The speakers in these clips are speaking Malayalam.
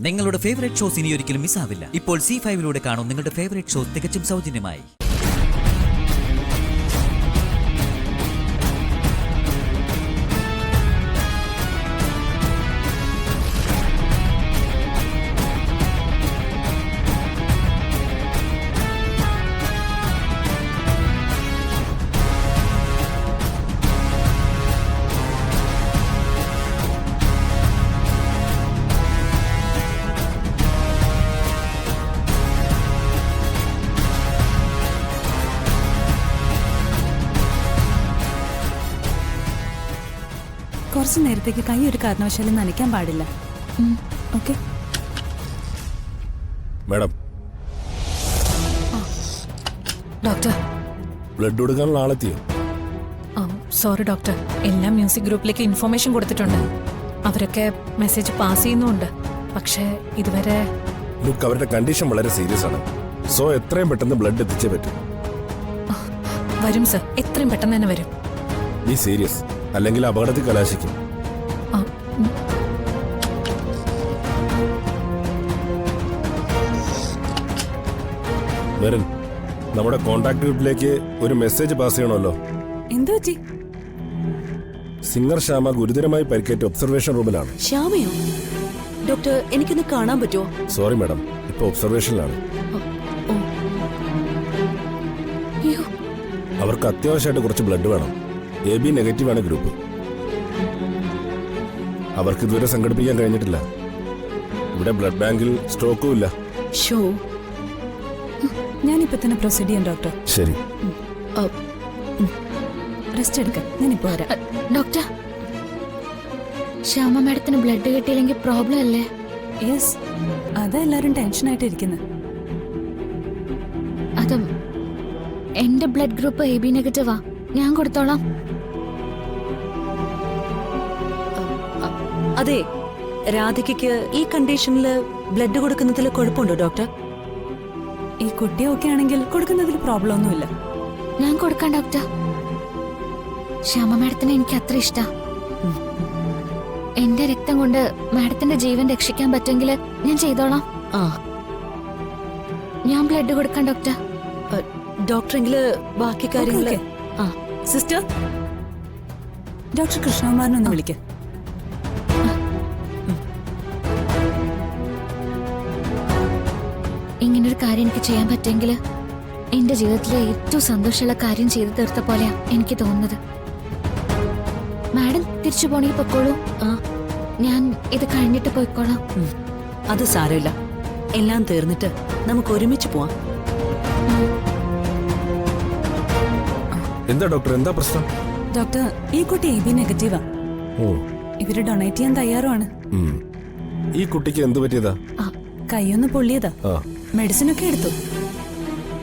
നിങ്ങളുടെ ഫേവറേറ്റ് ഷോസ് ഇനി ഒരിക്കലും മിസ്സാവില്ല. ഇപ്പോൾ C5 കാണും നിങ്ങളുടെ ഫേവറേറ്റ് ഷോസ് തികച്ചും സൗജന്യമായി. കുറച്ചു നേരത്തേക്ക് കൈ ഒരു കാരണവശാലും നനയ്ക്കാൻ പാടില്ല. Okay madam. ഡോക്ടർ, ബ്ലഡ് കൊടുക്കാനുള്ള ആളെത്തിയോ? സോറി ഡോക്ടർ, എല്ലാ മ്യൂസിക് ഗ്രൂപ്പിലേക്ക് ഇൻഫർമേഷൻ കൊടുത്തിട്ടുണ്ട്. അവരൊക്കെ മെസ്സേജ് പാസ് ചെയ്യുന്നുണ്ട്. പക്ഷേ ഇതുവരെ ലുക്ക്, അവരുടെ കണ്ടീഷൻ വളരെ സീരിയസ് ആണ്. സോ എത്രയും പെട്ടെന്ന് ബ്ലഡ് എത്തിച്ചേ പറ്റും. വരും സർ, എത്രയും പെട്ടെന്ന് തന്നെ വരും. ബി സീരിയസ്, അല്ലെങ്കിൽ അപകടത്തിൽ കലാശിക്കും. വരൻ, നമ്മുടെ കോണ്ടാക്ട് ഗ്രൂപ്പിലേക്ക് ഒരു മെസ്സേജ് പാസ് ചെയ്യണമല്ലോ. എന്തു പറ്റി? സിംഗർ ശ്യാമ ഗുരുതരമായി പരിക്കേറ്റ് ഒബ്സർവേഷൻ റൂമിലാണ്. ശ്യാമയോ? ഡോക്ടർ, എനിക്കൊന്ന് കാണാൻ പറ്റുമോ? സോറി മാഡം, ഇപ്പൊ ഒബ്സർവേഷനിലാണ്. അവർക്ക് അത്യാവശ്യമായിട്ട് കുറച്ച് ബ്ലഡ് വേണം. AB നെഗറ്റീവ് ആണ് ഗ്രൂപ്പ്. അവർക്ക് ഇതുവരെ സംഘടിപ്പിക്കാൻ കഴിഞ്ഞിട്ടില്ല. ഇവിടെ ബ്ലഡ് ബാങ്കിൽ സ്റ്റോക്കും ഇല്ല. ഞാനിപ്പോ തന്നെ പ്രൊസീഡ് ചെയ്യാം ഡോക്ടർ. ശരി, റെസ്റ്റ് എടുക്കാം. ഞാനിപ്പോ വരാം. ഡോക്ടർ, ശ്യാമ മാഡത്തിന് ബ്ലഡ് കിട്ടിയില്ലെങ്കിൽ പ്രോബ്ലം അല്ലേ? യെസ്, അതാ എല്ലാരും ടെൻഷനായിട്ട് ഇരിക്കുന്നത്. അതും എന്റെ ബ്ലഡ് ഗ്രൂപ്പ് AB നെഗറ്റീവാ. ഞാൻ കൊടുത്തോളാം. അതെ, രാധികയ്ക്ക് ഈ കണ്ടീഷനിൽ ബ്ലഡ് കൊടുക്കുന്നതിൽ കുഴപ്പമുണ്ടോ ഡോക്ടർ? ഈ കുട്ടി ഓക്കെ ആണെങ്കിൽ കൊടുക്കുന്നതിൽ പ്രോബ്ലം ഒന്നുമില്ല. ഞാൻ കൊടുക്കാം ഡോക്ടർ. ശ്യാമ മാഡത്തിന് എനിക്ക് അത്ര ഇഷ്ടാ. എന്റെ രക്തം കൊണ്ട് മാഡത്തിന്റെ ജീവൻ രക്ഷിക്കാൻ പറ്റുമെങ്കിൽ ഞാൻ ചെയ്തോളാം. ഞാൻ ബ്ലഡ് കൊടുക്കാം ഡോക്ടർ. ഡോക്ടറെങ്കില് ബാക്കി കാര്യങ്ങൾ. സിസ്റ്റർ, ഡോക്ടർ കൃഷ്ണകുമാറിനൊന്ന് വിളിക്കാം. ഇങ്ങനൊരു കാര്യം എനിക്ക് ചെയ്യാൻ പറ്റുമെങ്കിൽ എന്റെ ജീവിതത്തിലെ ഏറ്റവും സന്തോഷമുള്ള കാര്യം ചെയ്തു തീർത്ത പോലെയാ എനിക്ക് തോന്നുന്നത്. മാഡം തിരിച്ചു പോണെങ്കിൽ പൊക്കോളൂ. ഞാൻ ഇത് കഴിഞ്ഞിട്ട് പോയിക്കോളാം. അത് സാരമില്ല, എല്ലാം തീർന്നിട്ട് നമുക്ക് ഒരുമിച്ച് പോവാം. എന്താ ഡോക്ടർ, എന്താ പ്രശ്നം? ഡോക്ടർ, ഈ കുട്ടി AB നെഗറ്റീവാ. ഇവര് ഡൊണേറ്റ് ചെയ്യാൻ തയ്യാറുമാണ്. ഈ കുട്ടിക്ക് എന്ത് പറ്റിയതാ? കൈയൊന്ന് പൊള്ളിയതാ. മെഡിസിൻ ഒക്കെ എടുത്തു.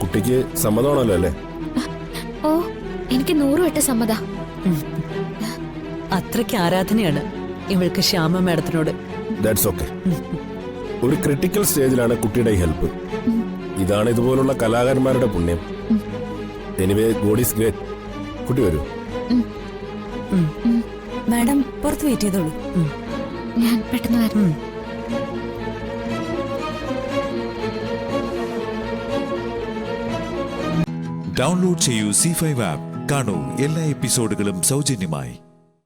കുട്ടിക്ക് സമ്മതമാണല്ലോ അല്ലേ? ഓ, എനിക്ക് 100 വട്ടം സമ്മതാ. അത്രയ്ക്ക് ആരാധനയാണ് ഇവൾക്ക് ശ്യാമ മാഡത്തിനോട്. That's okay. ഒരു ക്രിട്ടിക്കൽ സ്റ്റേജിലാണ് കുട്ടിയുടെ ഈ ഹെൽപ്പ്. ഇതാണ് ഇതുപോലുള്ള കലാകാരന്മാരുടെ പുണ്യം. Anyway, god is great. കുട്ടി വരൂ. മാഡം പുറത്ത് വെയിറ്റ് ചെയ്തോളൂ. ഞാൻ പെട്ടെന്ന് വരും. ഡൗൺലോഡ് ചെയ്യൂ C5 ആപ്പ്. കാണൂ എല്ലാ എപ്പിസോഡുകളും സൗജന്യമായി.